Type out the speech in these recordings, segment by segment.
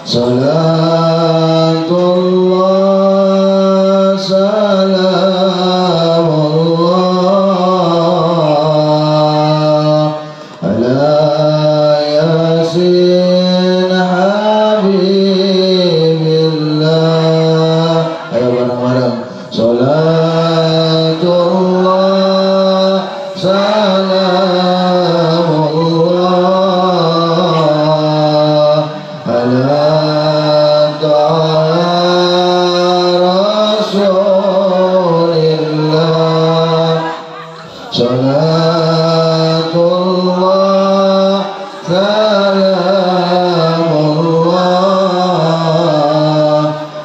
Salatullah salamullah ala yasin habibillah. Ayo bareng-bareng. Salatullah salamullah ala Rasulillah. Salatullah salamullah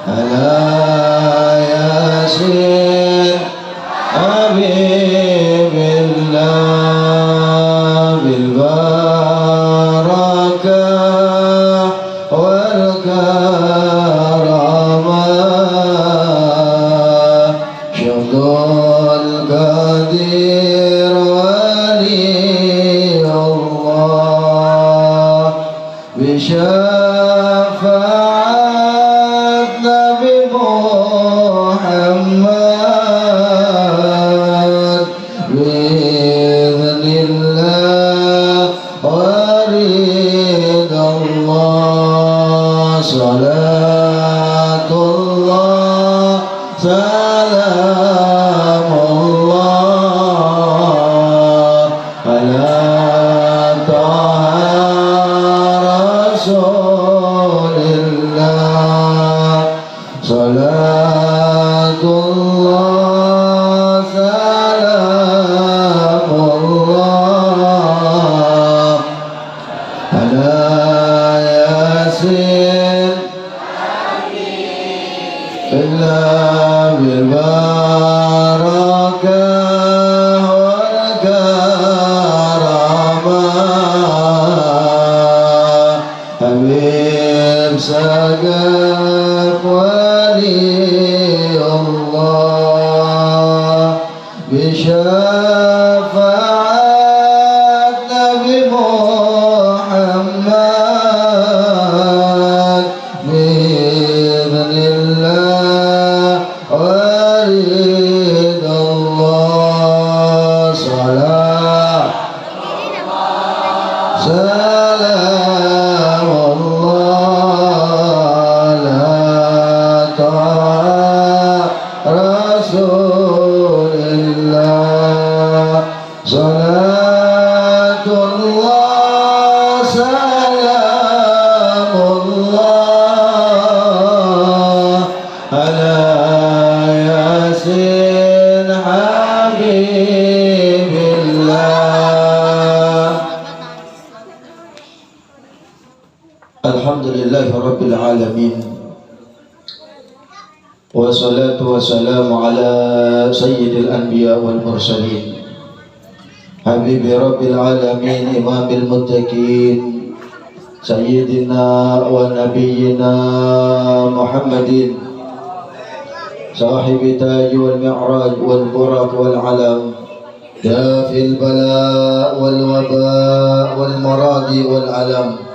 ala yasin habibillah bil barakah wal karamah syadul qadir wali Allah bisyafaat Nabi Muhammad biiznillah waridallah. Salatullah salamullah ala taha rasulillah. Salatullah salamullah ala yasin illa bil barakah wal karamah habib sagaf wali Allah bisyafaat Nabi Muhammad biiznillah waridallah. Salat salamullah ala taha rasulillah. Salatullah salamullah ala yasin habibillah. Alhamdulillahi rabbil alamin wassalatu wassalamu ala sayyidil anbiya wal mursalin habibi rabbil alamin imamil muttaqin sayyidina wa nabiyyina Muhammadin sahibi taj wal mi'raj wal buraq wal alam dafil bala wal waba wal maradi wal alam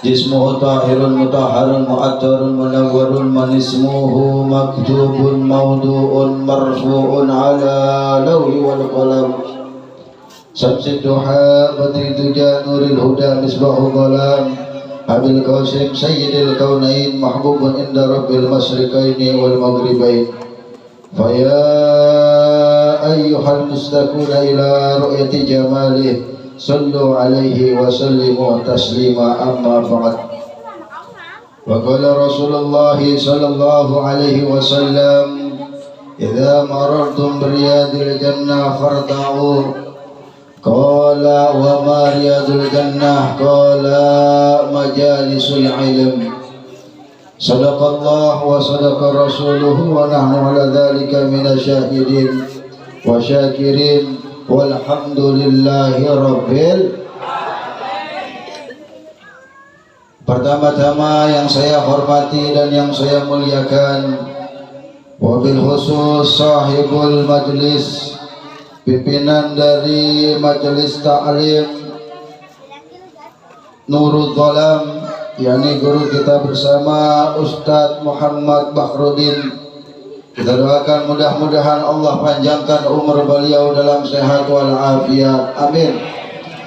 jismuhu tahirun mutahharun mu'attarun munawwarun man ismuhu maktubun mawdu'un marfu'un ala lawhi wal qalam samsid duha badri duja nuril huda misbahu dhalam abil qasim sayyidil kaunain mahbubun inda rabbil masriqaini wal maghribain faya ayyuhal mustakuna ila ru'yati jamalih sallu alaihi wa sallimu taslima amma ba'd. Wa qala Rasulullah sallallahu alaihi wasallam idza marartum biriyadil jannah farda'u. Qala wa ma riyadul jannah qala majalisul ilm. Sadaqallah wa sadaqa rasuluhu wa nahnu ala dhalika minasyahidin wa syakirin walhamdulillahi rabbil. Pertama-tama yang saya hormati dan yang saya muliakan, wabil khusus sahibul majlis, pimpinan dari majelis ta'lim Nurul Dhalam yakni guru kita bersama Ustadz Muhammad Bakhrudin. Kita doakan mudah-mudahan Allah panjangkan umur beliau dalam sehat wal afiat. Amin.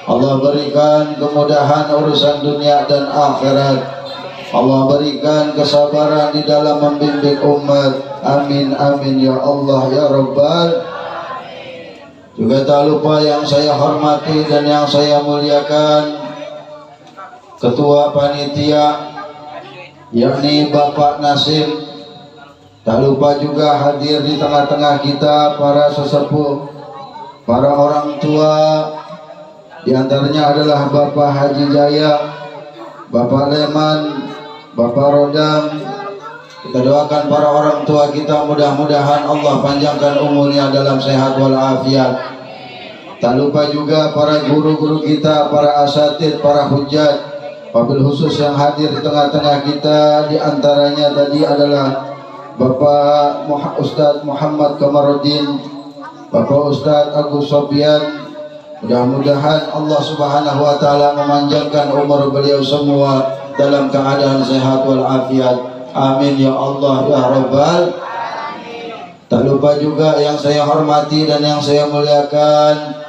Allah berikan kemudahan urusan dunia dan akhirat. Allah berikan kesabaran di dalam membimbing umat. Amin amin ya Allah ya Rabbal. Juga tak lupa yang saya hormati dan yang saya muliakan Ketua Panitia yakni Bapak Nasim. Tak lupa juga hadir di tengah-tengah kita para sesepuh, para orang tua. Di antaranya adalah Bapak Haji Jaya, Bapak Leman, Bapak Rodam. Kita doakan para orang tua kita, mudah-mudahan Allah panjangkan umurnya dalam sehat wal afiat. Tak lupa juga para guru-guru kita, para asatid, para hujjat, wabil khusus yang hadir di tengah-tengah kita. Di antaranya tadi adalah Bapak Ustadz Muhammad Kamarudin, Bapak Ustadz Agus Sofian. Mudah-mudahan Allah Subhanahu wa taala memanjangkan umur beliau semua dalam keadaan sehat wal afiat. Amin ya Allah ya Rabbal. Tak lupa juga yang saya hormati dan yang saya muliakan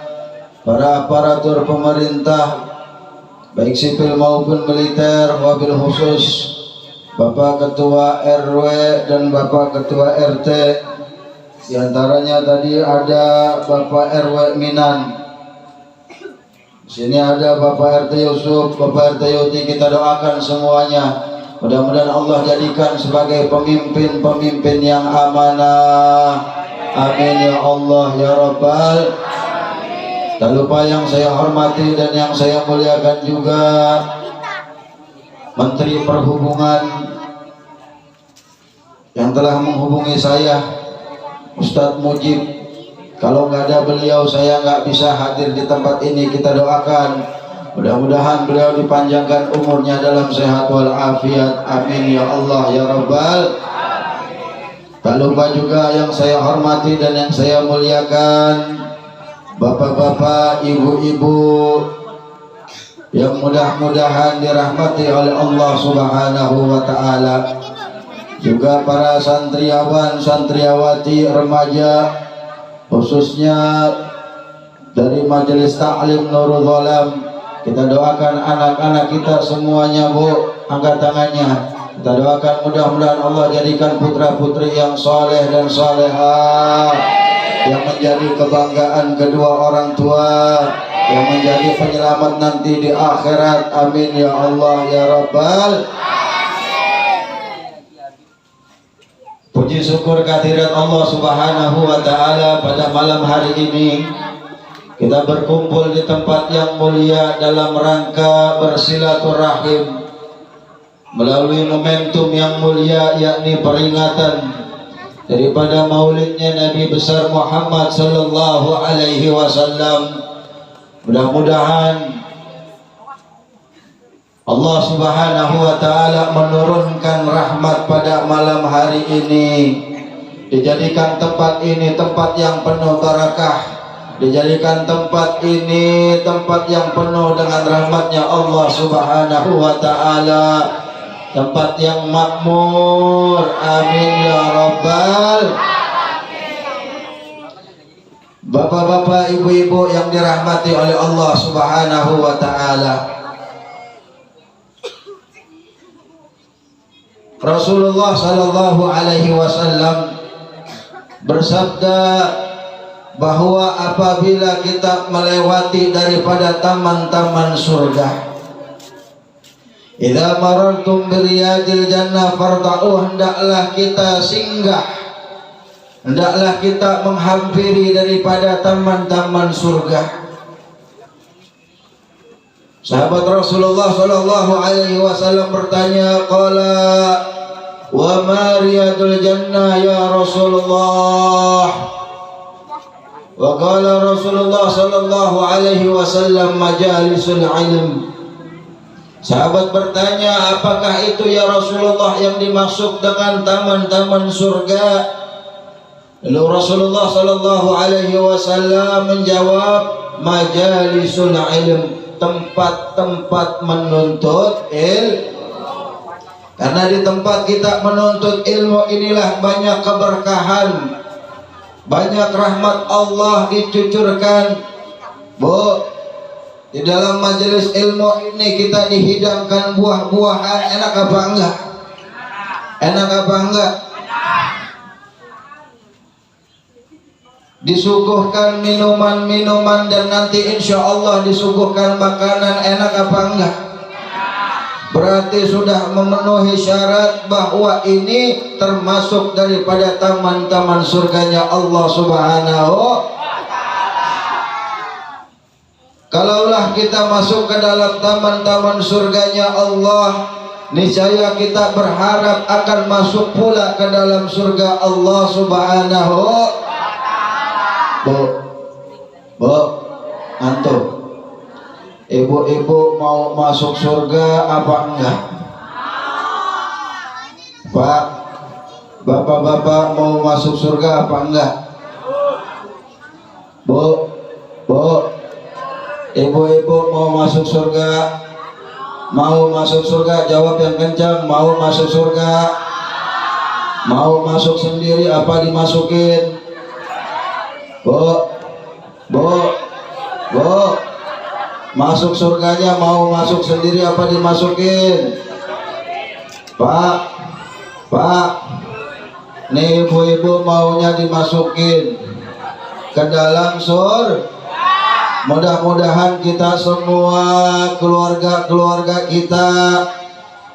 para aparatur pemerintah baik sipil maupun militer, wabil khusus Bapak Ketua RW dan Bapak Ketua RT. Di antaranya tadi ada Bapak RW Minan. Di sini ada Bapak RT Yusuf, Bapak RT Yuti. Kita doakan semuanya. Mudah-mudahan Allah jadikan sebagai pemimpin-pemimpin yang amanah. Amin ya Allah ya Rabbal. Tak lupa yang saya hormati dan yang saya muliakan juga Menteri Perhubungan yang telah menghubungi saya, Ustadz Mujib. Kalau nggak ada beliau saya nggak bisa hadir di tempat ini. Kita doakan mudah-mudahan beliau dipanjangkan umurnya dalam sehat wal afiat. Amin ya Allah ya Rabbal. Tak lupa juga yang saya hormati dan yang saya muliakan bapak-bapak, ibu-ibu yang mudah-mudahan dirahmati oleh Allah Subhanahu wa taala. Juga para santriawan, santriawati, remaja, khususnya dari Majelis Ta'lim Nurul Ghalam. Kita doakan anak-anak kita semuanya, Bu, angkat tangannya. Kita doakan mudah-mudahan Allah jadikan putra-putri yang soleh dan solehah, yang menjadi kebanggaan kedua orang tua, yang menjadi penyelamat nanti di akhirat. Amin ya Allah ya Rabbal. Puji syukur kehadirat Allah Subhanahu wa taala pada malam hari ini. Kita berkumpul di tempat yang mulia dalam rangka bersilaturahim melalui momentum yang mulia, yakni peringatan daripada maulidnya Nabi besar Muhammad sallallahu alaihi wasallam. Mudah-mudahan Allah Subhanahu wa taala menurunkan rahmat pada malam hari ini. Dijadikan tempat ini tempat yang penuh barakah. Dijadikan tempat ini tempat yang penuh dengan rahmatnya Allah Subhanahu wa taala. Tempat yang makmur. Amin ya Rabbal. Bapak-bapak, ibu-ibu yang dirahmati oleh Allah Subhanahu wa taala. Rasulullah sallallahu alaihi wasallam bersabda bahwa apabila kita melewati daripada taman-taman surga, idza marartum biriyadil jannah farta'u, hendaklah kita singgah, hendaklah kita menghampiri daripada taman-taman surga. Sahabat Rasulullah sallallahu alaihi wasallam bertanya, qala wa ma riyadul jannah ya Rasulullah? Wa qala Rasulullah sallallahu alaihi wasallam majalisul ilm. Sahabat bertanya, apakah itu ya Rasulullah yang dimaksud dengan taman-taman surga? Lalu Rasulullah sallallahu alaihi wasallam menjawab, majalisul ilm, tempat-tempat menuntut ilmu. Karena di tempat kita menuntut ilmu inilah banyak keberkahan, banyak rahmat Allah dicucurkan. Bu, di dalam majelis ilmu ini kita dihidangkan buah-buahan. Enak apa enggak? Enak apa enggak? Disuguhkan minuman-minuman dan nanti insya Allah disuguhkan makanan. Enak apa enggak? Berarti sudah memenuhi syarat bahwa ini termasuk daripada taman-taman surganya Allah Subhanahu. Kalaulah kita masuk ke dalam taman-taman surganya Allah, niscaya kita berharap akan masuk pula ke dalam surga Allah Subhanahu. Bu, antum, ibu-ibu mau masuk surga apa enggak? Pak, bapak-bapak mau masuk surga apa enggak? Bu, ibu-ibu mau masuk surga? Mau masuk surga? Jawab yang kencang. Mau masuk surga? Mau masuk sendiri apa dimasukin? Bu, masuk surganya mau masuk sendiri apa dimasukin? Pak, nih ibu-ibu maunya dimasukin ke dalam surga. Mudah-mudahan kita semua, keluarga-keluarga kita,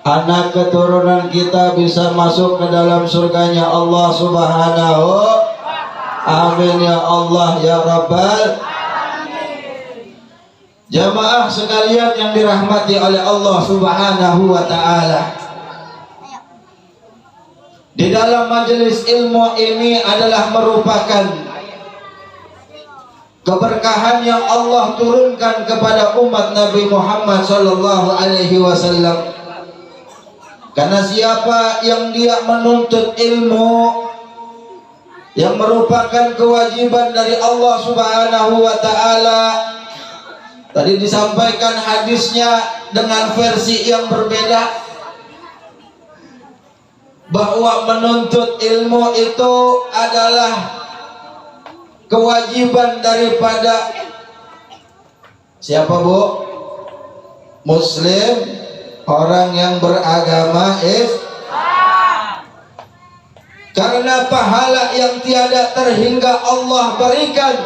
anak keturunan kita bisa masuk ke dalam surganya Allah Subhanahu. Amin ya Allah ya Rabbal. Jamaah sekalian yang dirahmati oleh Allah Subhanahu wa ta'ala, di dalam majelis ilmu ini adalah merupakan keberkahan yang Allah turunkan kepada umat Nabi Muhammad sallallahu alaihi wasallam. Karena siapa yang dia menuntut ilmu yang merupakan kewajiban dari Allah Subhanahu wa ta'ala, tadi disampaikan hadisnya dengan versi yang berbeda, bahwa menuntut ilmu itu adalah kewajiban daripada siapa, Bu? Muslim, orang yang beragama Islam. Karena pahala yang tiada terhingga Allah berikan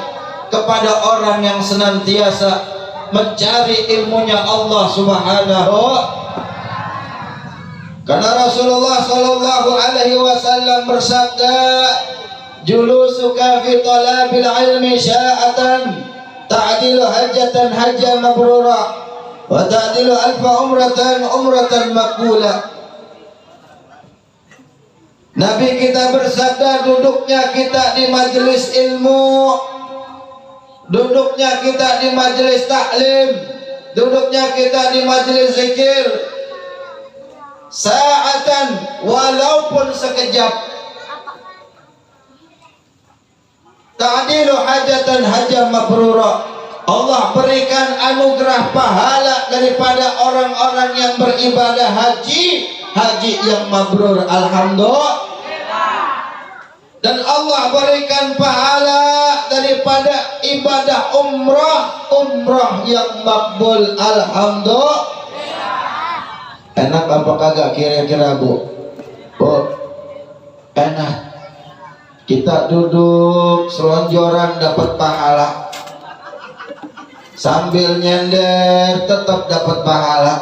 kepada orang yang senantiasa mencari ilmunya Allah Subhanahu. Karena Rasulullah sallallahu alaihi wasallam bersabda, julusuka fi talabil ilmi sya'atan ta'dilu hajjatan hajja mabrura wa ta'dilu alfa umratan maqbula. Nabi kita bersabda, duduknya kita di majelis ilmu, duduknya kita di majelis taklim, duduknya kita di majelis zikir, sa'atan, walaupun sekejap, ta'dilu hajatan hajjah mabrura, Allah berikan anugerah pahala daripada orang-orang yang beribadah haji yang mabrur. Alhamdulillah. Dan Allah berikan pahala daripada ibadah umrah yang makbul. Alhamdulillah. Enak apa kagak kira-kira, Bu? Enak. Kita duduk selonjoran dapat pahala, sambil nyender tetap dapat pahala,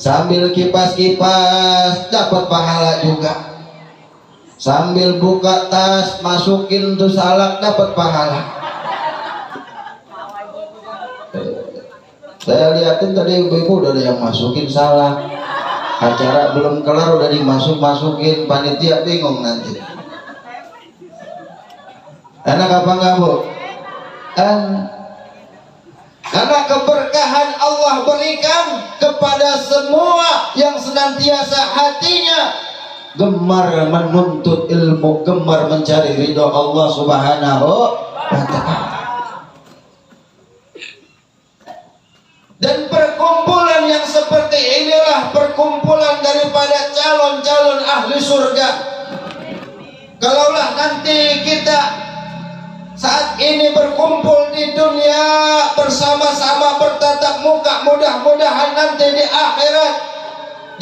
sambil kipas-kipas dapat pahala juga, sambil buka tas masukin tuh salak dapat pahala. Saya lihatin tadi ibu-ibu udah ada yang masukin salak, acara belum kelar udah dimasukin, panitia bingung nanti. Enak apa enggak, Bu? Karena keberkahan Allah berikan kepada semua yang senantiasa hatinya gemar menuntut ilmu, gemar mencari ridho Allah Subhanahu wa ta'ala. Dan perkumpulan yang seperti inilah adalah perkumpulan daripada calon-calon ahli surga. Kalaulah nanti kita saat ini berkumpul di dunia bersama-sama bertatap muka, mudah-mudahan nanti di akhirat,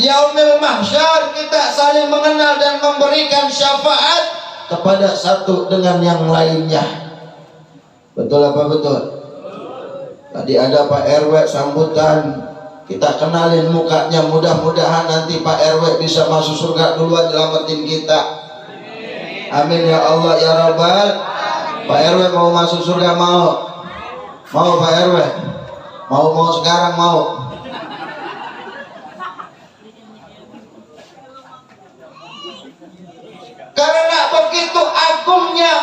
di yaumil mahsyar, kita saling mengenal dan memberikan syafaat kepada satu dengan yang lainnya. Betul apa betul? Tadi ada Pak RW sambutan, kita kenalin mukanya, mudah-mudahan nanti Pak RW bisa masuk surga duluan nyelamatin kita. Amin ya Allah ya Rabbal. Pak RW mau masuk surga, mau Pak RW, mau sekarang mau. Karena begitu agungnya,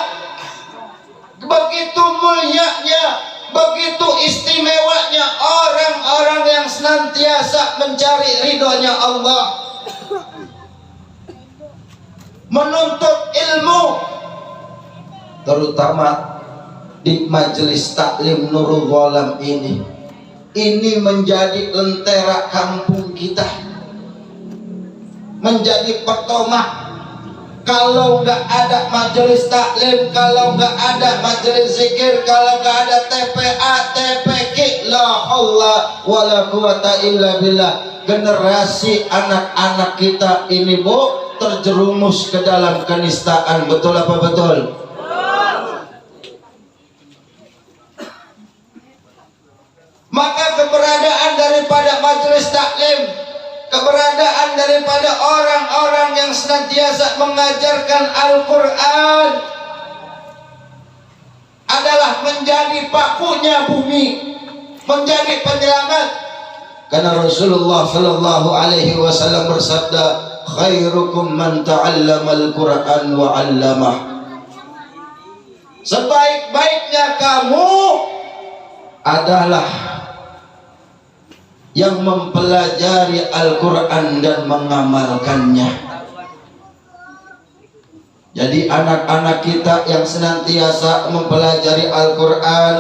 begitu mulianya, begitu istimewanya orang-orang yang senantiasa mencari ridhonya Allah, menuntut ilmu, terutama di majelis taklim Nurul Ghalam ini menjadi lentera kampung kita, menjadi petomah. Kalau nggak ada majelis taklim, kalau nggak ada majelis zikir, kalau nggak ada TPA, TPQ, la haula wala quwata illa billah, generasi anak-anak kita ini Bu terjerumus ke dalam kenistaan. Betul apa betul? Maka keberadaan daripada majelis taklim, keberadaan daripada orang-orang yang senantiasa mengajarkan Al-Quran adalah menjadi pakunya bumi, menjadi penyelamat. Karena Rasulullah Sallallahu Alaihi Wasallam bersabda, khairukum man ta'allamal Quran wa 'allamah. Sebaik-baiknya kamu adalah yang mempelajari Al-Quran dan mengamalkannya. Jadi anak-anak kita yang senantiasa mempelajari Al-Quran,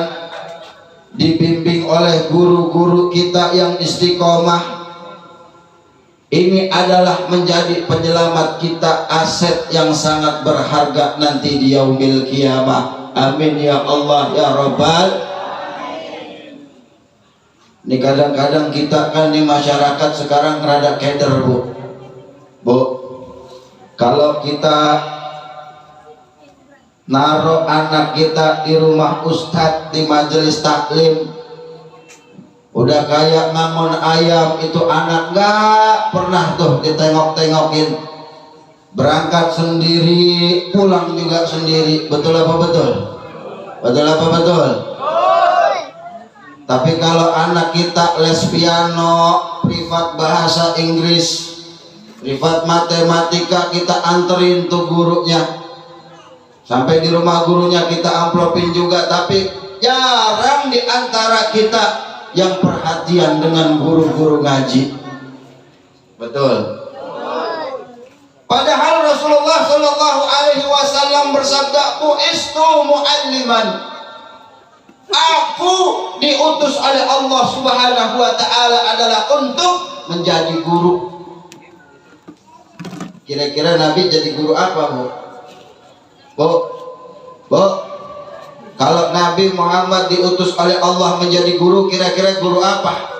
dibimbing oleh guru-guru kita yang istiqomah, ini adalah menjadi penyelamat kita, aset yang sangat berharga nanti di yaumil qiyamah. Amin ya Allah ya Rabbal. Ini kadang-kadang kita kan di masyarakat sekarang rada keder Bu. Kalau kita naruh anak kita di rumah ustadz, di majelis taklim, udah kayak ngangon ayam, itu anak nggak pernah tuh ditengok-tengokin, berangkat sendiri, pulang juga sendiri. Betul apa betul? Betul apa betul? Tapi kalau anak kita les piano, privat bahasa Inggris, privat matematika, kita anterin tuh gurunya, sampai di rumah gurunya kita amplopin juga. Tapi jarang di antara kita yang perhatian dengan guru-guru ngaji. Betul. Padahal Rasulullah Shallallahu Alaihi Wasallam bersabda, "Bu'istu mu'alliman." Aku diutus oleh Allah Subhanahu wa Ta'ala adalah untuk menjadi guru. Kira-kira Nabi jadi guru apa Bu? Kalau Nabi Muhammad diutus oleh Allah menjadi guru, kira-kira guru apa?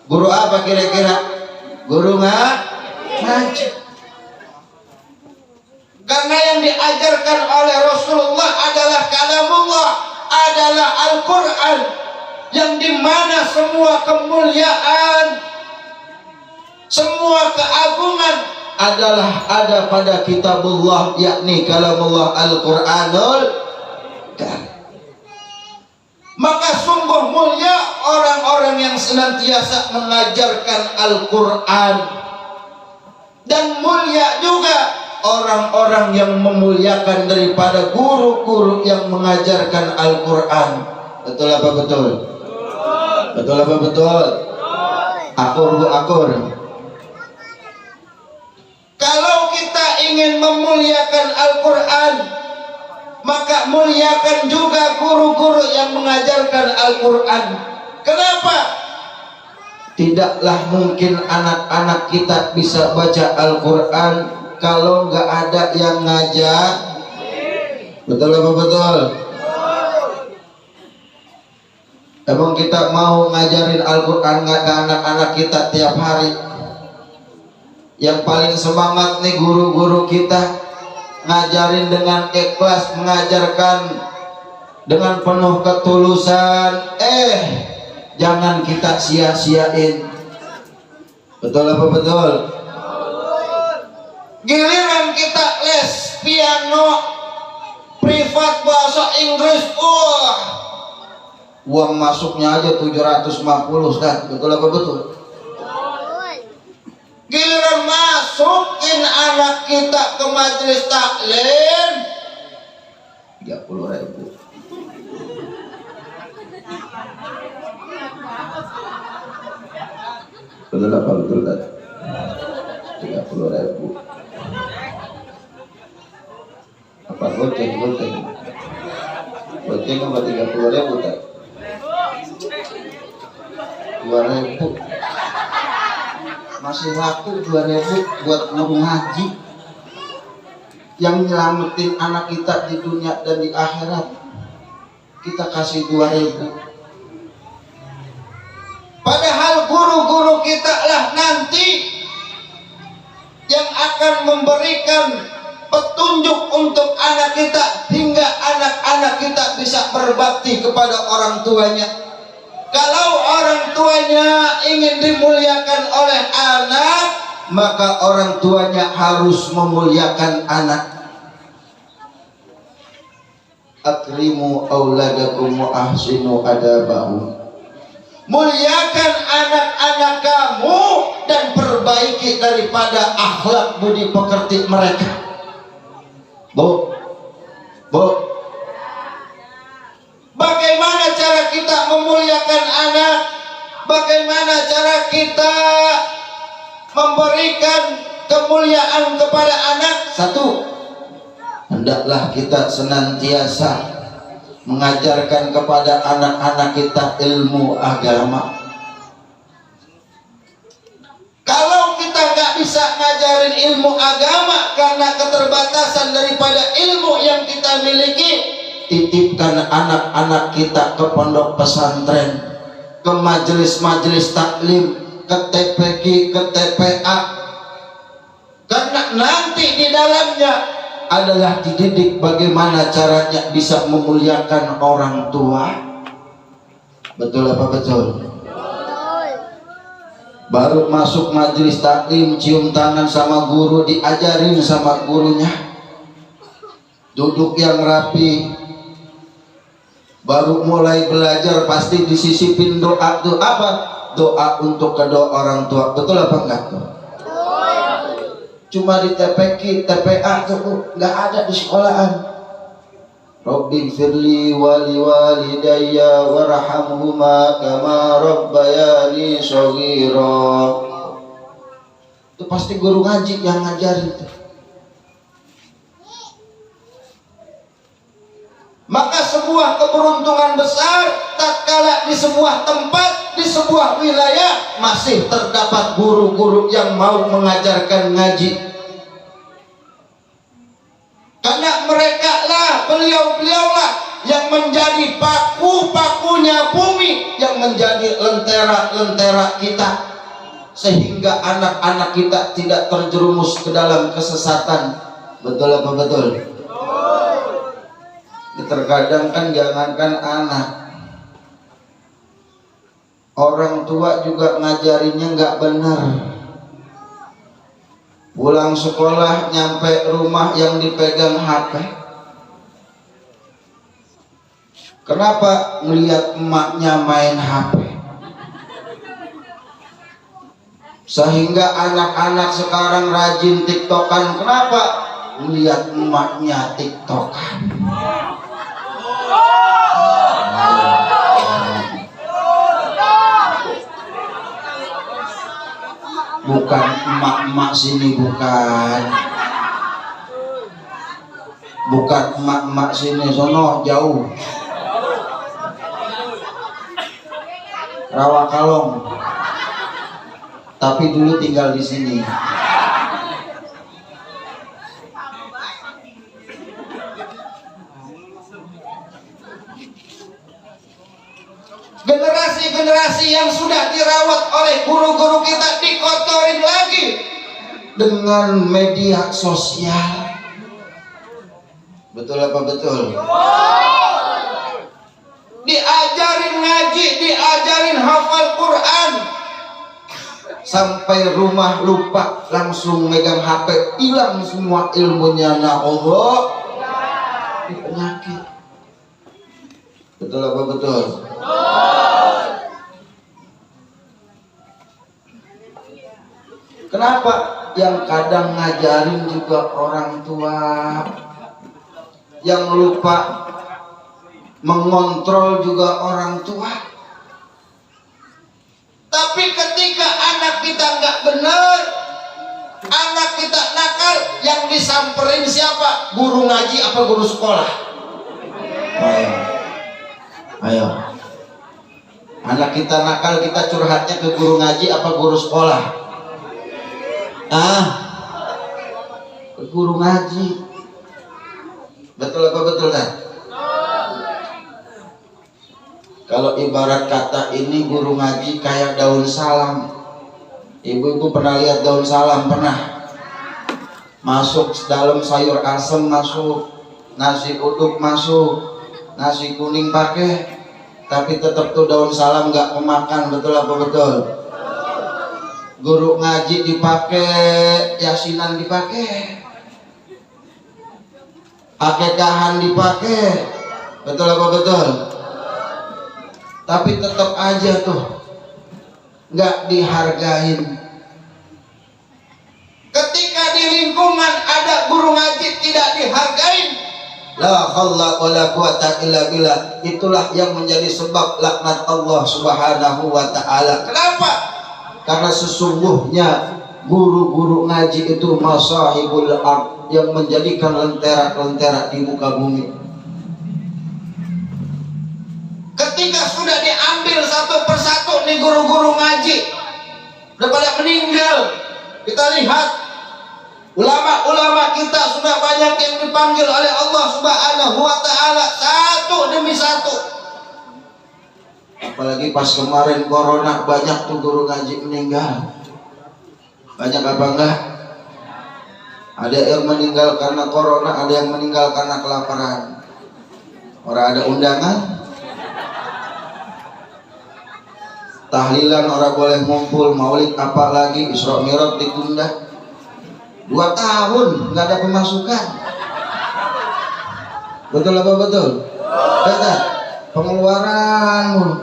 Guru apa kira-kira? Guru ngaji. Karena yang diajarkan oleh Rasulullah adalah kalamullah, adalah Al-Quran, yang dimana semua kemuliaan, semua keagungan adalah ada pada kitabullah, yakni kalamullah Al-Quranul Karim. Maka sungguh mulia orang-orang yang senantiasa mengajarkan Al-Quran, dan mulia juga orang-orang yang memuliakan daripada guru-guru yang mengajarkan Al-Quran. Betul apa betul? Betul apa betul? Akur Bu, akur. Kalau kita ingin memuliakan Al-Quran, maka muliakan juga guru-guru yang mengajarkan Al-Quran. Kenapa? Tidaklah mungkin anak-anak kita bisa baca Al-Quran kalau nggak ada yang ngajar. Betul apa betul? Emang kita mau ngajarin Al-Quran nggak ke anak-anak kita tiap hari? Yang paling semangat nih guru-guru kita, ngajarin dengan ikhlas, mengajarkan dengan penuh ketulusan. Jangan kita sia-siain. Betul apa betul? Giliran kita les piano privat bahasa Inggris, uang masuknya aja 750 kan? Betul apa betul? Giliran masukin anak kita ke majelis taklim 30.000. Betul apa betul tadi? 30.000. Apa goceng apa 30.000 tadi? 2.000. Masih laku 2.000 buat ngaji yang nyelamatin anak kita di dunia dan di akhirat. Kita kasih 2.000. Padahal guru-guru kita lah nanti yang akan memberikan petunjuk untuk anak kita hingga anak-anak kita bisa berbakti kepada orang tuanya. Kalau orang tuanya ingin dimuliakan oleh anak, maka orang tuanya harus memuliakan anak. Akrimu auladakum wa ahsinu adabahum. Muliakan anak-anak kamu dan perbaiki daripada akhlak budi pekerti mereka. Bu, bagaimana cara kita memuliakan anak? Bagaimana cara kita memberikan kemuliaan kepada anak? Satu, hendaklah kita senantiasa mengajarkan kepada anak-anak kita ilmu agama. Kalau kita nggak bisa ngajarin ilmu agama karena keterbatasan daripada ilmu yang kita miliki, titipkan anak-anak kita ke pondok pesantren, ke majelis-majelis taklim, ke TPQ, ke TPA, karena nanti di dalamnya adalah dididik bagaimana caranya bisa memuliakan orang tua. Betul apa betul? Baru masuk majelis taklim, cium tangan sama guru, diajarin sama gurunya, duduk yang rapi. Baru mulai belajar pasti disisipin doa. Doa apa? Doa untuk kedua orang tua. Betul apa enggak tuh? Cuma di TPQ, TPA tuh nggak ada di sekolahan. Rabbi firli wali walidayya warhamhuma kama rabbayani shaghira. Itu pasti guru ngaji yang ngajarin tuh. Maka sebuah keberuntungan besar tatkala di sebuah tempat, di sebuah wilayah masih terdapat guru-guru yang mau mengajarkan ngaji. Karena mereka lah, beliau-beliau lah yang menjadi paku-pakunya bumi, yang menjadi lentera-lentera kita, sehingga anak-anak kita tidak terjerumus ke dalam kesesatan. Betul apa betul? Terkadang kan jangankan anak, orang tua juga ngajarinnya nggak benar. Pulang sekolah nyampe rumah yang dipegang HP. Kenapa? Melihat emaknya main HP. Sehingga anak-anak sekarang rajin TikTokan. Kenapa? Melihat emaknya TikTokan. Bukan emak-emak sini, bukan emak-emak sini, sono jauh, Rawakalong. tapi dulu tinggal di sini. Generasi-generasi yang sudah dirawat oleh guru-guru kita dikotorin lagi dengan media sosial. Betul apa betul? Diajarin ngaji, diajarin hafal Quran, sampai rumah lupa, langsung megang HP, hilang semua ilmunya. Nah Allah, penyakit. Betul apa betul? Kenapa? Yang kadang ngajarin juga orang tua, yang lupa mengontrol juga orang tua. Tapi ketika anak kita nggak benar, anak kita nakal, yang disamperin siapa? Guru ngaji apa guru sekolah? Ayo. Anak kita nakal, kita curhatnya ke guru ngaji apa guru sekolah? Ke guru ngaji. Betul apa betul kan? Kalau ibarat kata ini guru ngaji kayak daun salam. Ibu-ibu pernah lihat daun salam? Pernah? Masuk dalam sayur asem masuk, nasi uduk masuk, nasi kuning pakai, tapi tetap tuh daun salam nggak kemakan. Betul apa betul? Guru ngaji dipakai, yasinan dipakai, akekahan dipakai. Betul apa betul? Tapi tetap aja tuh nggak dihargain. Ketika di lingkungan ada guru ngaji tidak dihargain, la haula wala quwata illa billah, itulah yang menjadi sebab laknat Allah Subhanahu wa taala. Kenapa? Karena sesungguhnya guru-guru ngaji itu masahibul ard, yang menjadikan lentera-lentera di muka bumi. Ketika sudah diambil satu persatu nih guru-guru ngaji, udah pada meninggal, kita lihat ulama-ulama kita sudah banyak yang dipanggil oleh Allah Subhanahu wa taala satu demi satu. Apalagi pas kemarin corona, banyak tuh guru ngaji meninggal. Banyak apa enggak? Ada yang meninggal karena corona, ada yang meninggal karena kelaparan. Orang ada undangan, tahlilan orang boleh ngumpul, maulid apalagi Isra Mi'raj ditunda 2 tahun nggak ada pemasukan. Betul apa betul? Betul. Pengeluaran mulu.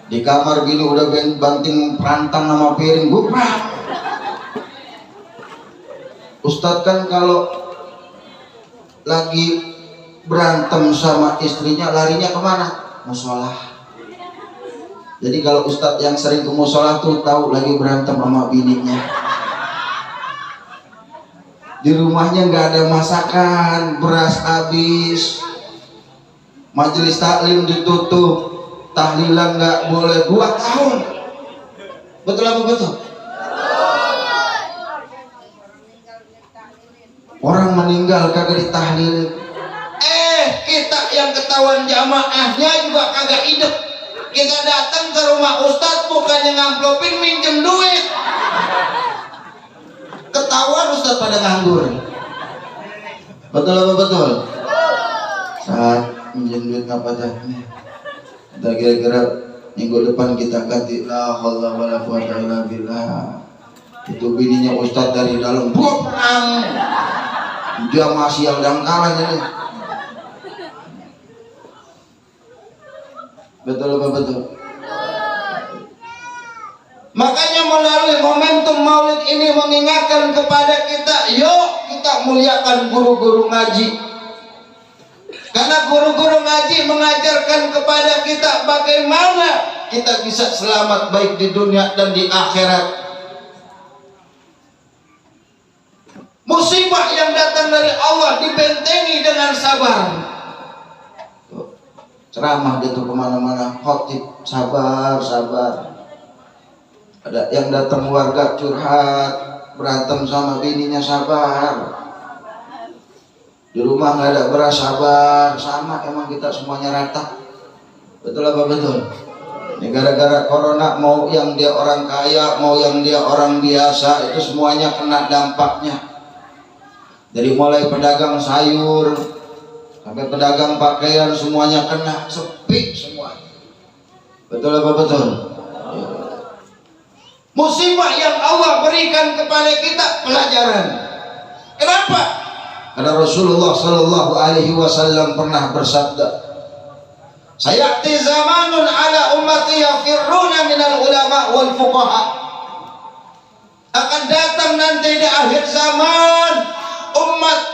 Di kamar gini udah banting perantang sama piring guprak. Ustadz kan kalau lagi berantem sama istrinya larinya kemana? Musola. Jadi kalau ustadz yang sering ke musola tuh tahu lagi berantem sama bininya. Di rumahnya nggak ada masakan, beras habis, majelis taklim ditutup, tahlilan nggak boleh 2 tahun. Betul apa betul? Orang meninggal kagak ditahlilin. Kita yang ketahuan jamaahnya juga kagak hidup. Kita datang ke rumah ustadz bukannya ngamplopin, minjem duit. Ketahuan ustadz pada nganggur. Betul apa betul? Saat minjem duit apa tadi? Kita kira-kira minggu depan kita ganti la haula wala quwata illa billah. Itu bininya ustadz dari dalam perang. Dia masih yang kalah ini. Betul apa betul? Makanya melalui momentum maulid ini mengingatkan kepada kita, yuk kita muliakan guru-guru ngaji. Karena guru-guru ngaji mengajarkan kepada kita bagaimana kita bisa selamat baik di dunia dan di akhirat. Musibah yang datang dari Allah dibentengi dengan sabar. Ceramah gitu kemana-mana, khotib sabar, sabar. Ada yang datang warga curhat, berantem sama bininya, sabar. Di rumah nggak ada beras, sabar. Sama emang kita semuanya rata. Betul apa betul? Ini gara-gara corona, mau yang dia orang kaya, mau yang dia orang biasa, itu semuanya kena dampaknya. Dari mulai pedagang sayur sampai pedagang pakaian, semuanya kena, sepi semuanya. Betul apa betul? Musibah yang Allah berikan kepada kita pelajaran. Kenapa? Karena Rasulullah Shallallahu Alaihi Wasallam pernah bersabda, sayati zamanun ala ummati yafirruna minal ulama wal fuqaha. Akan datang nanti di akhir zaman,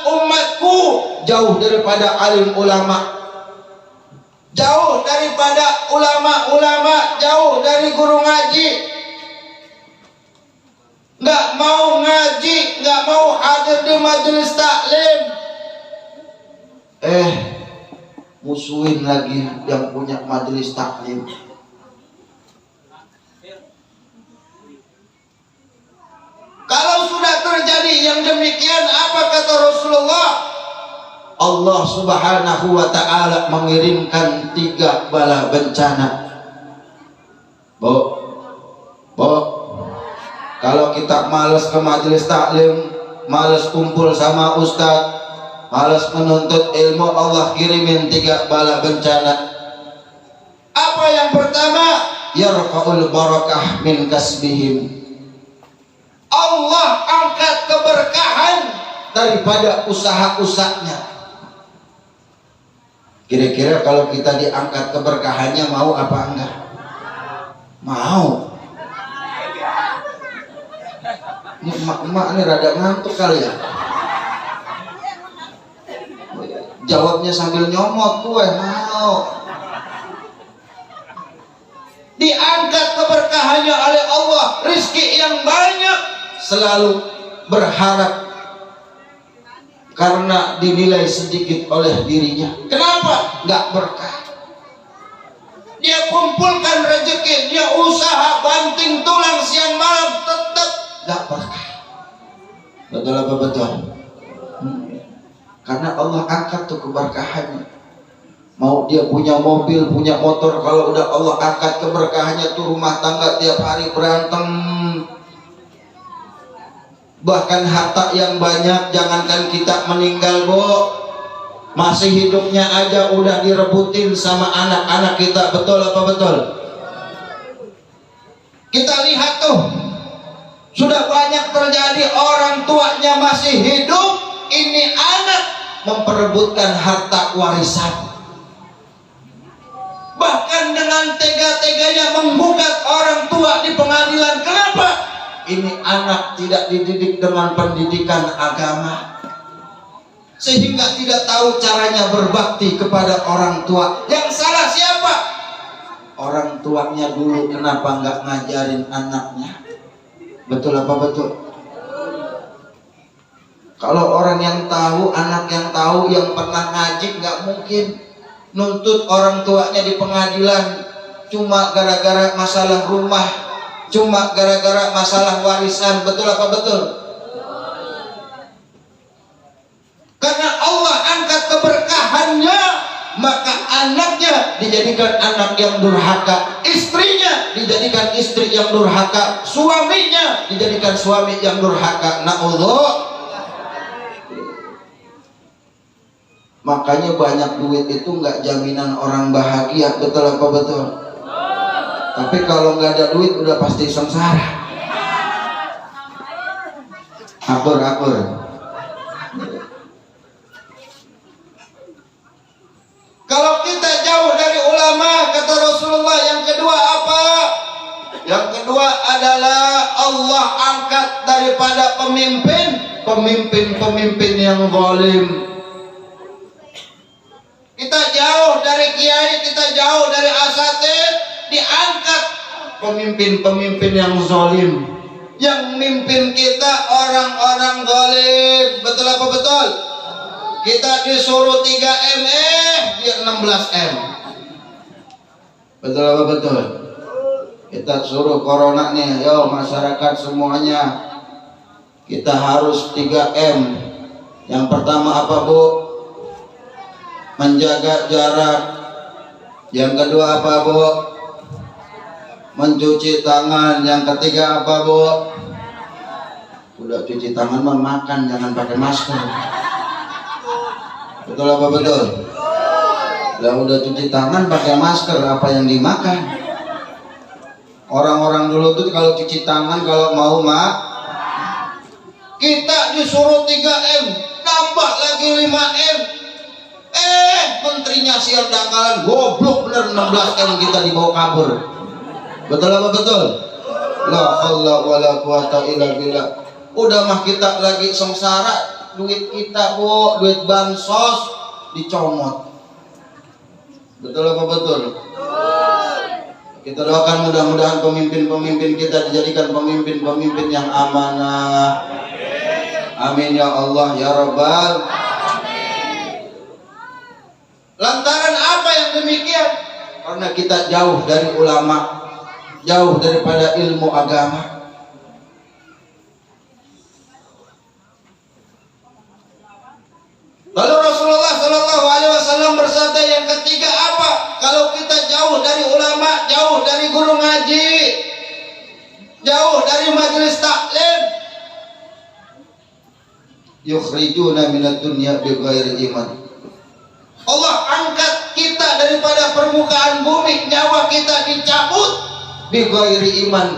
umatku jauh daripada alim ulama, jauh daripada ulama-ulama, jauh dari guru ngaji, nggak mau ngaji, nggak mau hadir di majelis taklim. Musuhin lagi yang punya majelis taklim. Kalau sudah terjadi yang demikian, apa kata Rasulullah? Allah Subhanahu wa ta'ala mengirimkan 3 bala bencana. Kalau kita malas ke majelis taklim, malas kumpul sama ustadz, malas menuntut ilmu, Allah kirimin 3 bala bencana. Apa yang pertama? Yarfa'ul barakah min kasbihim. Allah angkat keberkahan daripada usaha-usahanya. Kira-kira kalau kita diangkat keberkahannya, mau apa enggak? Mau. Emak ini rada ngantuk kali ya. Jawabnya sambil nyomot, gue mau. Diangkat keberkahannya oleh Allah, rizki yang banyak, selalu berharap karena dinilai sedikit oleh dirinya. Kenapa? Nggak berkah. Dia kumpulkan rezeki, dia usaha banting tulang siang malam, tetap nggak berkah. Betul apa betul? Karena Allah angkat tuh keberkahannya. Mau dia punya mobil, punya motor, kalau udah Allah angkat keberkahannya tuh rumah tangga tiap hari berantem. Bahkan harta yang banyak, jangankan kita meninggal, Bu, masih hidupnya aja udah direbutin sama anak-anak kita. Betul apa betul? Kita lihat tuh, sudah banyak terjadi, orang tuanya masih hidup, ini anak memperebutkan harta warisan. Bahkan dengan tega-teganya menggugat orang tua di pengadilan. Kenapa? Ini anak tidak dididik dengan pendidikan agama, sehingga tidak tahu caranya berbakti kepada orang tua. Yang salah siapa? Orang tuanya dulu, kenapa nggak ngajarin anaknya? Betul apa betul? Kalau orang yang tahu, anak yang tahu, yang pernah ngaji, nggak mungkin nuntut orang tuanya di pengadilan cuma gara-gara masalah rumah, cuma gara-gara masalah warisan. Betul apa betul? Karena Allah angkat keberkahannya, maka anaknya dijadikan anak yang durhaka, istrinya dijadikan istri yang durhaka, suaminya dijadikan suami yang durhaka. Na'udzubillah. Makanya banyak duit itu nggak jaminan orang bahagia. Betul apa betul? Tapi kalau nggak ada duit udah pasti sengsara. Akur. Kalau kita jauh dari ulama, kata Rasulullah, yang kedua apa? Yang kedua adalah Allah angkat daripada pemimpin yang zalim. Kita jauh dari kiai, kita jauh dari asatid, diangkat pemimpin yang zalim. Yang mimpin kita orang-orang zalim. Betul apa betul? Kita disuruh 3M, dia 16M. Betul apa betul? Kita suruh corona nih, yo masyarakat semuanya, kita harus 3M. Yang pertama apa Bu? Menjaga jarak. Yang kedua apa Bu? Mencuci tangan. Yang ketiga apa Bu? Udah cuci tangan mah makan, jangan pakai masker. Betul apa betul? Lah udah cuci tangan pakai masker, apa yang dimakan? Orang-orang dulu tuh kalau cuci tangan kalau mau kita disuruh 3M, nambah lagi 5M. Menterinya sial dangkalan, goblok bener 16M kita dibawa kabur. Betul apa betul? La haula wala quwata illa billah. Udah mah kita lagi sengsara, duit kita Bu, duit bansos dicomot. Betul apa betul? Kita doakan mudah-mudahan pemimpin-pemimpin kita dijadikan pemimpin-pemimpin yang amanah. Amin ya Allah ya Rabbal. Lantaran apa yang demikian? Karena kita jauh dari ulama, jauh daripada ilmu agama. Lalu Rasulullah Shallallahu Alaihi Wasallam bersabda yang ketiga apa? Kalau kita jauh dari ulama, jauh dari guru ngaji, jauh dari majelis taklim, yukhrijuna minad dunya bighairi iman. Allah angkat kita daripada permukaan bumi, nyawa kita dicabut bighairi iman,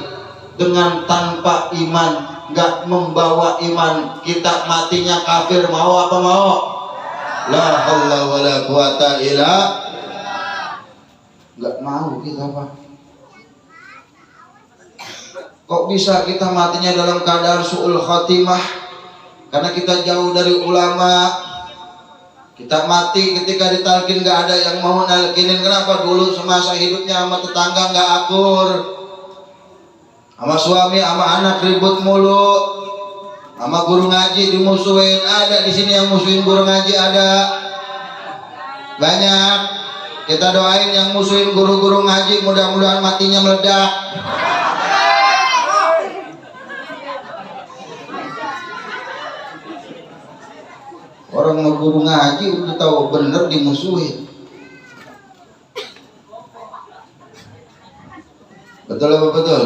dengan tanpa iman, nggak membawa iman. Kita matinya kafir, mau apa mau? La haula wala quwata illa. Nggak mau kita Pak. Kok bisa kita matinya dalam keadaan su'ul khatimah? Karena kita jauh dari ulama. Kita mati ketika ditalkin nggak ada yang mau nalkinin. Kenapa? Dulu semasa hidupnya sama tetangga nggak akur, sama suami sama anak ribut mulu, sama guru ngaji dimusuhin. Ada di sini yang musuhin guru ngaji, ada banyak. Kita doain yang musuhin guru-guru ngaji, mudah-mudahan matinya meledak. Orang mau guru ngaji udah tahu bener dimusuhin. Betul apa betul?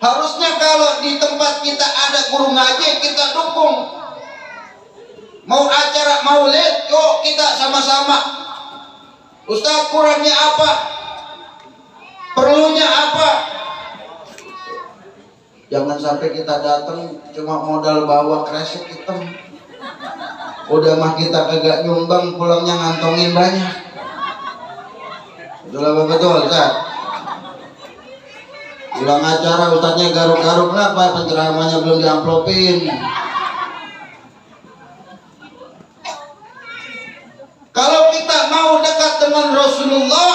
Harusnya kalau di tempat kita ada guru ngaji, kita dukung. Mau acara maulid, yuk kita sama-sama. Ustaz, kurangnya apa? Perlunya apa? Jangan sampai kita datang cuma modal bawa kresek hitam. Udah mah kita kagak nyumbang, pulangnya ngantongin banyak. Betul apa betul, Ustaz? Pulang acara Ustaznya garuk-garuk, kenapa penceramahnya belum diamplopin? Kalau kita mau dekat dengan Rasulullah,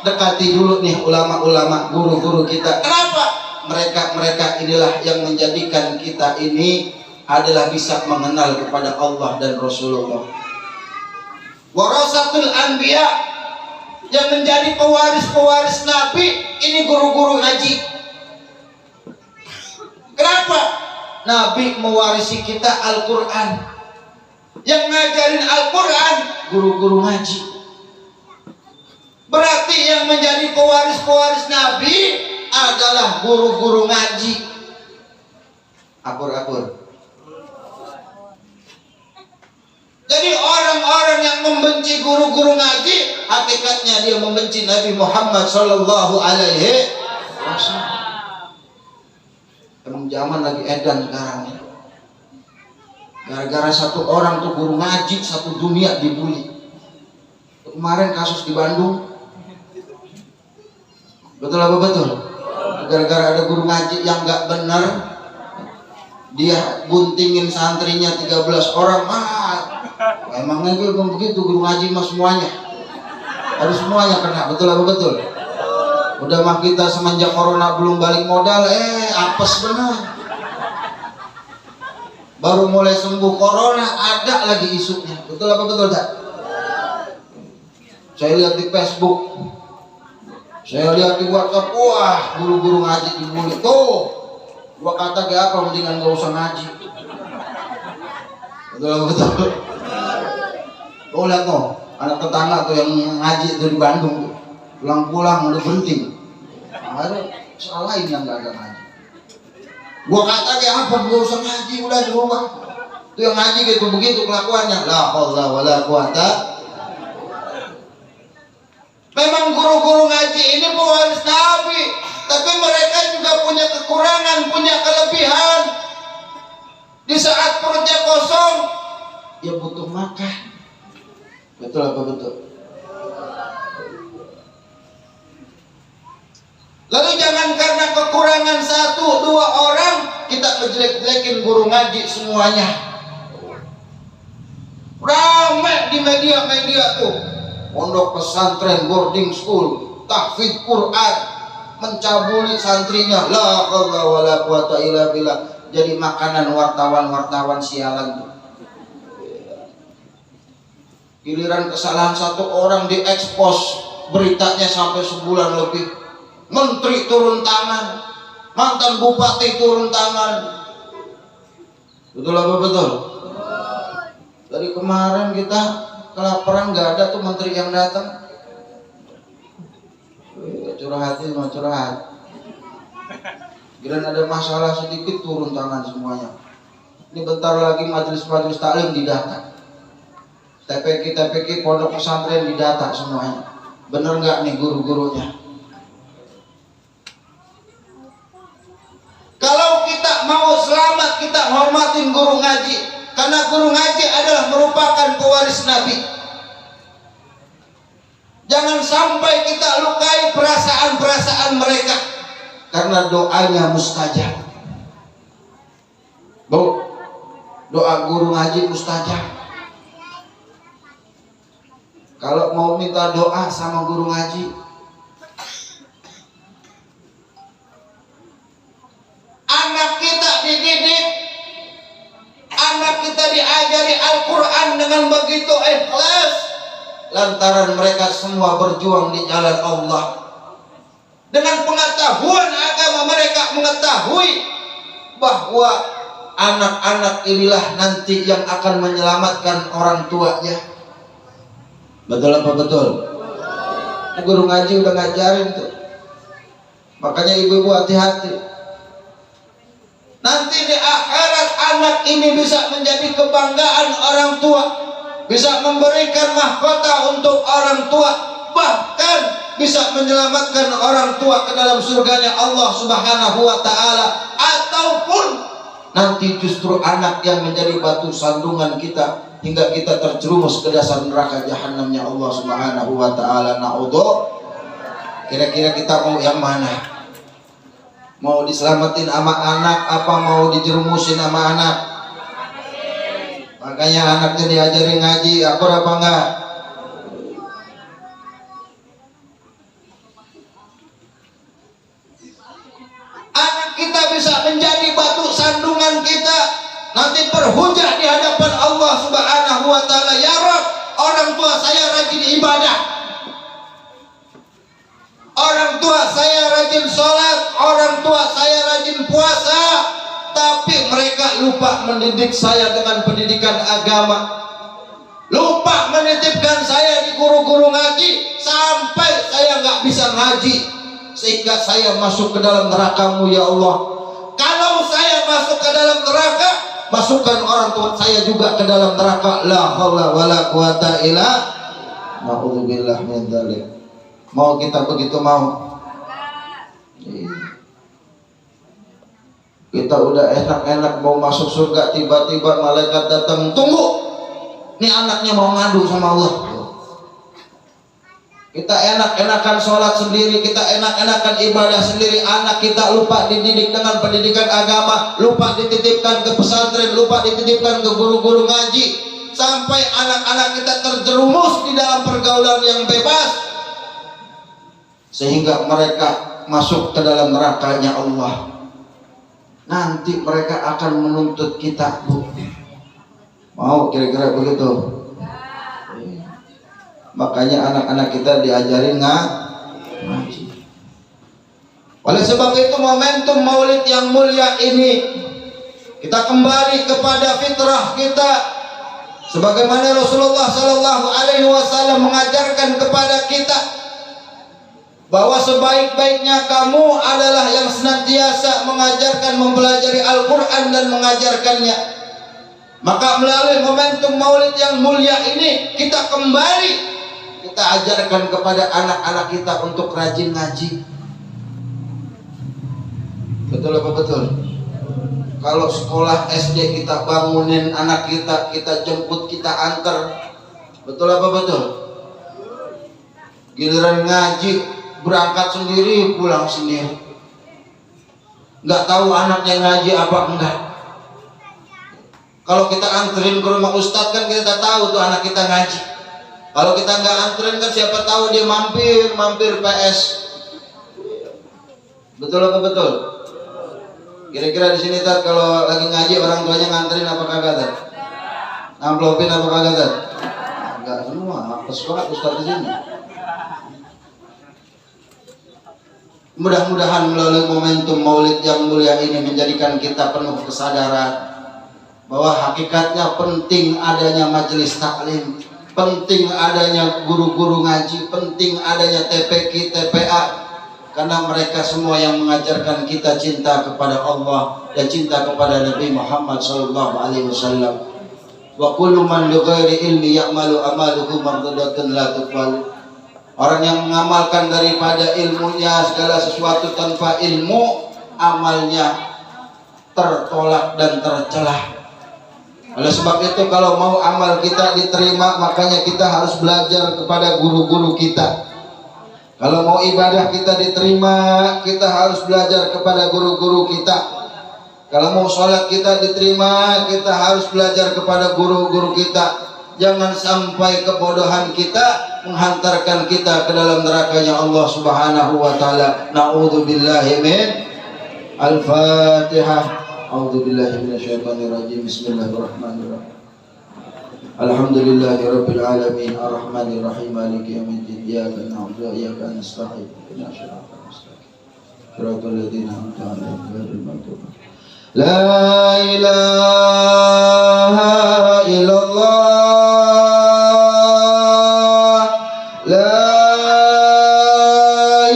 dekati dulu nih ulama-ulama, guru-guru kita. Kenapa? Mereka inilah yang menjadikan kita ini adalah bisa mengenal kepada Allah dan Rasulullah. Warasatul anbiya, yang menjadi pewaris-pewaris Nabi, ini guru-guru ngaji. Kenapa? Nabi mewarisi kita Al-Quran. Yang ngajarin Al-Quran, guru-guru ngaji. Berarti yang menjadi pewaris-pewaris Nabi adalah guru-guru ngaji. Akur-akur. Jadi orang-orang yang membenci guru-guru ngaji, hakikatnya dia membenci Nabi Muhammad Sallallahu Alaihi Wasallam. Emang zaman lagi edan sekarang ya. Gara-gara satu orang tuh guru ngaji, satu dunia dibully. Kemarin kasus di Bandung. Betul apa betul? Gara-gara ada guru ngaji yang nggak benar, dia guntingin santrinya 13 orang. Emangnya gue belum begitu, guru ngaji mah semuanya. Harus semuanya kena, betul apa betul? Udah mah kita semenjak corona belum balik modal, apes benar. Baru mulai sembuh corona ada lagi isunya. Betul apa betul tak? Saya lihat di Facebook, Saya lihat di WhatsApp, wah guru-guru ngaji dibully tuh. Gua kata kayak apa, mendingan gak usah ngaji. Betul. Tuh lihat tuh, anak tetangga tuh yang ngaji tuh di Bandung, pulang-pulang udah berhenti. Ada salahin yang gak ada ngaji. Gua kata kayak apa, gak usah ngaji, udah di rumah. Tuh yang ngaji gitu begitu kelakuannya. La haula wala quwata. Memang guru-guru ngaji ini pewaris Nabi, tapi mereka juga punya kekurangan, punya kelebihan. Di saat perutnya kosong, ya butuh makan. Betul apa betul? Lalu jangan karena kekurangan satu dua orang kita menjelek-jelekin guru ngaji semuanya. Ramai di media-media tuh. Pondok pesantren, boarding school, tahfidz Quran, mencabuli santrinya. La haula wala quwata illa billah. Jadi makanan wartawan-wartawan sialan. Giliran kesalahan satu orang diekspos, beritanya sampai sebulan lebih. Menteri turun tangan, mantan bupati turun tangan. Betul apa betul? Dari kemarin kita kelaparan, nggak ada tuh menteri yang datang. Curhatin mau curhat. Giliran ada masalah sedikit turun tangan semuanya. Ini bentar lagi majelis-majelis taklim didata. TPQ pondok pesantren didata semuanya. Bener nggak nih guru-gurunya? Kalau kita mau selamat, kita hormatin guru ngaji, karena guru ngaji adalah merupakan pewaris Nabi. Jangan sampai kita lukai perasaan-perasaan mereka, karena doanya mustajab. Bu, doa guru ngaji mustajab. Kalau mau minta doa sama guru ngaji, anak kita dididik, anak kita diajari Al-Quran dengan begitu ikhlas, lantaran mereka semua berjuang di jalan Allah. Dengan pengetahuan agama mereka mengetahui bahwa anak-anak inilah nanti yang akan menyelamatkan orang tuanya. Betul apa betul? Guru ngaji udah ngajarin tuh. Makanya ibu-ibu hati-hati. Nanti di akhirat anak ini bisa menjadi kebanggaan orang tua, bisa memberikan mahkota untuk orang tua, bahkan bisa menyelamatkan orang tua ke dalam surganya Allah Subhanahu wa ta'ala. Ataupun nanti justru anak yang menjadi batu sandungan kita hingga kita terjerumus ke dasar neraka jahanamnya Allah Subhanahu wa ta'ala. Na'udhu. Kira-kira kita mau yang mana? Mau diselamatin sama anak apa mau dijerumusin sama anak? Makanya anaknya diajarin ngaji, akur apa enggak? Anak kita bisa menjadi batu sandungan kita, nanti berhujah di hadapan Allah Subhanahu wa ta'ala. Ya Rabb, orang tua saya rajin ibadah, orang tua saya rajin sholat, orang tua saya rajin puasa, tapi mereka lupa mendidik saya dengan pendidikan agama, lupa menitipkan saya di guru-guru ngaji, sampai saya nggak bisa ngaji, sehingga saya masuk ke dalam neraka-Mu ya Allah. Kalau saya masuk ke dalam neraka, masukkan orang tua saya juga ke dalam neraka. La haula wala quwata illa na'udzubillah min dzalik. Mau kita begitu mau? Kita udah enak-enak mau masuk surga, tiba-tiba malaikat datang, tunggu, ini anaknya mau ngadu sama Allah. Kita enak-enakan sholat sendiri, kita enak-enakan ibadah sendiri, anak kita lupa dididik dengan pendidikan agama, lupa dititipkan ke pesantren, lupa dititipkan ke guru-guru ngaji, sampai anak-anak kita terjerumus di dalam pergaulan yang bebas, sehingga mereka masuk ke dalam nerakanya Allah. Nanti mereka akan menuntut kita, Bu. Mau kira-kira begitu? Makanya anak-anak kita diajarin ngaji. Oleh sebab itu momentum maulid yang mulia ini, kita kembali kepada fitrah kita, sebagaimana Rasulullah Sallallahu Alaihi Wasallam mengajarkan kepada kita bahwa sebaik-baiknya kamu adalah yang senantiasa mengajarkan, mempelajari Al-Quran dan mengajarkannya. Maka melalui momentum maulid yang mulia ini, kita kembali, kita ajarkan kepada anak-anak kita untuk rajin ngaji. Betul apa betul? Kalau sekolah SD kita bangunin anak kita, kita jemput, kita antar. Betul apa betul? Giliran ngaji, berangkat sendiri, pulang sendiri. Nggak tahu anaknya ngaji apa enggak. Kalau kita anterin ke rumah ustadz kan kita tahu tuh anak kita ngaji. Kalau kita nggak anterin kan siapa tahu dia mampir PS. Betul apa betul? Kira-kira di sini tar kalau lagi ngaji orang tuanya nganterin apa kagak tar? Amplopin apa kagak tar? Enggak semua, apes banget ustaz di sini. Mudah-mudahan melalui momentum maulid yang mulia ini menjadikan kita penuh kesadaran bahwa hakikatnya penting adanya majelis taklim, penting adanya guru-guru ngaji, penting adanya TPQ, TPA. Karena mereka semua yang mengajarkan kita cinta kepada Allah dan cinta kepada Nabi Muhammad sallallahu alaihi wasallam. Wa kullu man li ghairi ilmi ya'malu amaluhu mardudatun la tuqbal. Orang yang mengamalkan daripada ilmunya segala sesuatu tanpa ilmu, amalnya tertolak dan tercelah. Oleh sebab itu kalau mau amal kita diterima, makanya kita harus belajar kepada guru-guru kita. Kalau mau ibadah kita diterima, kita harus belajar kepada guru-guru kita. Kalau mau sholat kita diterima, kita harus belajar kepada guru-guru kita. Jangan sampai kebodohan kita menghantarkan kita ke dalam nerakanya Allah Subhanahu wa taala. Na'udzubillahi min Al-Fatihah. A'udzubillahi minasyaitonir rajim. Bismillahirrahmanirrahim. Alhamdulillahi rabbil alamin arrahmanir rahim maliki yaumiddin iyyaka na'budu wa iyyaka nasta'in ihdinas siratal mustaqim siratal ladzina an'amta 'alaihim ghairil maghdubi la ilaha illallah la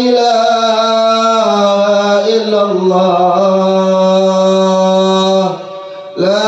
ilaha illallah la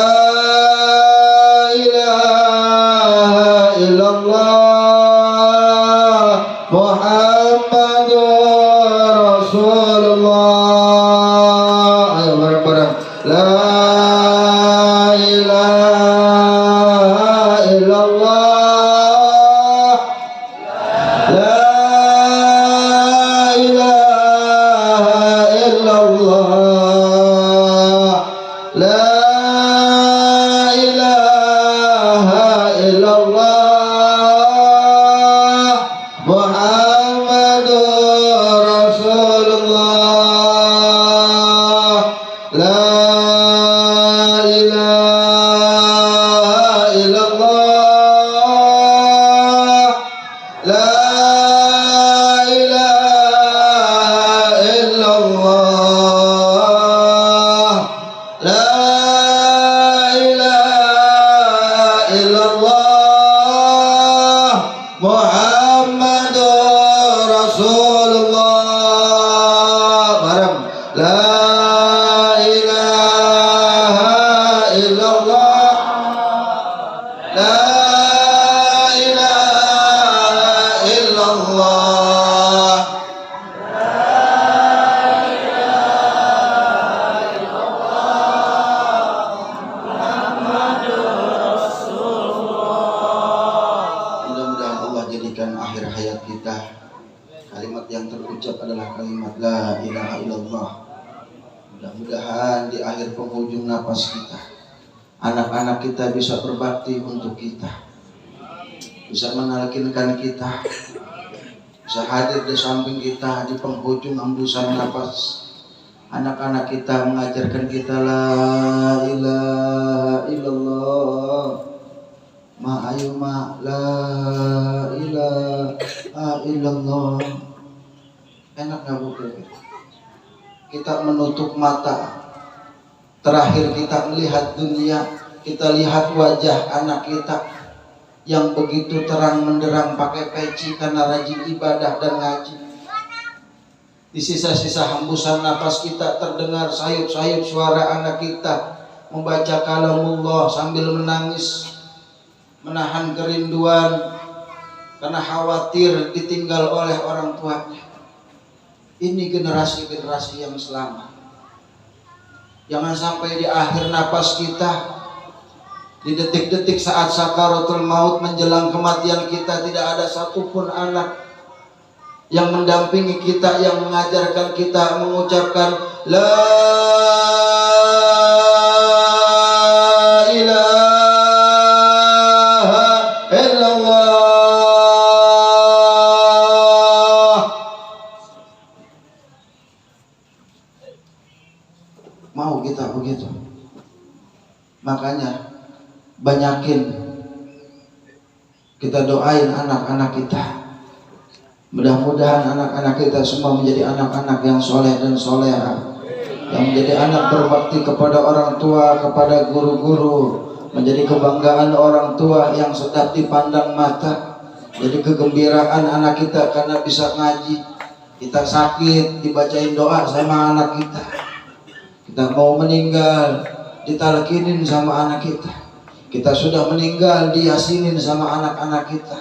Mudah-mudahan di akhir penghujung napas kita, anak-anak kita bisa berbakti untuk kita, bisa menalkinkan kita, bisa hadir di samping kita di penghujung hembusan napas. Anak-anak kita mengajarkan kita la ilaha illallah, ma ayu ma la ilaha illallah. Enak nggak bu? kita menutup mata. Terakhir kita melihat dunia, kita lihat wajah anak kita yang begitu terang menderang pakai peci karena rajin ibadah dan ngaji. Di sisa-sisa hembusan nafas kita terdengar sayup-sayup suara anak kita membaca kalamullah sambil menangis, menahan kerinduan karena khawatir ditinggal oleh orang tuanya. Ini generasi-generasi yang selamat. Jangan sampai di akhir napas kita, di detik-detik saat sakaratul maut menjelang kematian kita, tidak ada satupun anak yang mendampingi kita, yang mengajarkan kita mengucapkan La ilaha illallah. Mau kita begitu? Makanya banyakin kita doain anak-anak kita. Mudah-mudahan anak-anak kita semua menjadi anak-anak yang soleh dan soleha, yang menjadi anak berbakti kepada orang tua, kepada guru-guru, menjadi kebanggaan orang tua yang sedap dipandang mata, jadi kegembiraan anak kita karena bisa ngaji. Kita sakit dibacain doa sama anak kita. Kita mau meninggal ditalkinin sama anak kita. Kita sudah meninggal diyasinin sama anak-anak kita,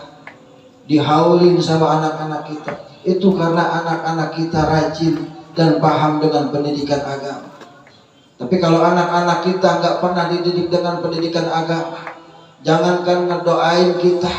dihaulin sama anak-anak kita. Itu karena anak-anak kita rajin dan paham dengan pendidikan agama. Tapi kalau anak-anak kita nggak pernah dididik dengan pendidikan agama, jangankan ngedoain kita,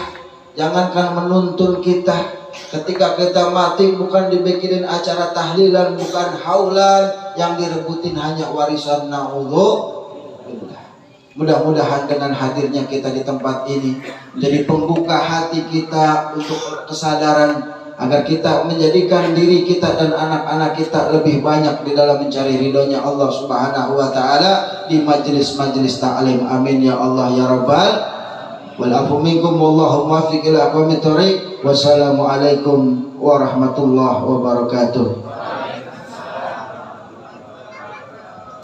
jangankan menuntun kita, ketika kita mati bukan dibikinin acara tahlilan, bukan haulan, yang direbutin hanya warisan. Na'udzubillah. Mudah-mudahan dengan hadirnya kita di tempat ini menjadi pembuka hati kita untuk kesadaran agar kita menjadikan diri kita dan anak-anak kita lebih banyak di dalam mencari ridhonya Allah Subhanahu wa taala di majelis-majelis ta'lim. Amin ya Allah ya rabbal wal afu minkum wallahu muwaffiq ila aqwamit thoriq. Wassalamualaikum warahmatullahi wabarakatuh.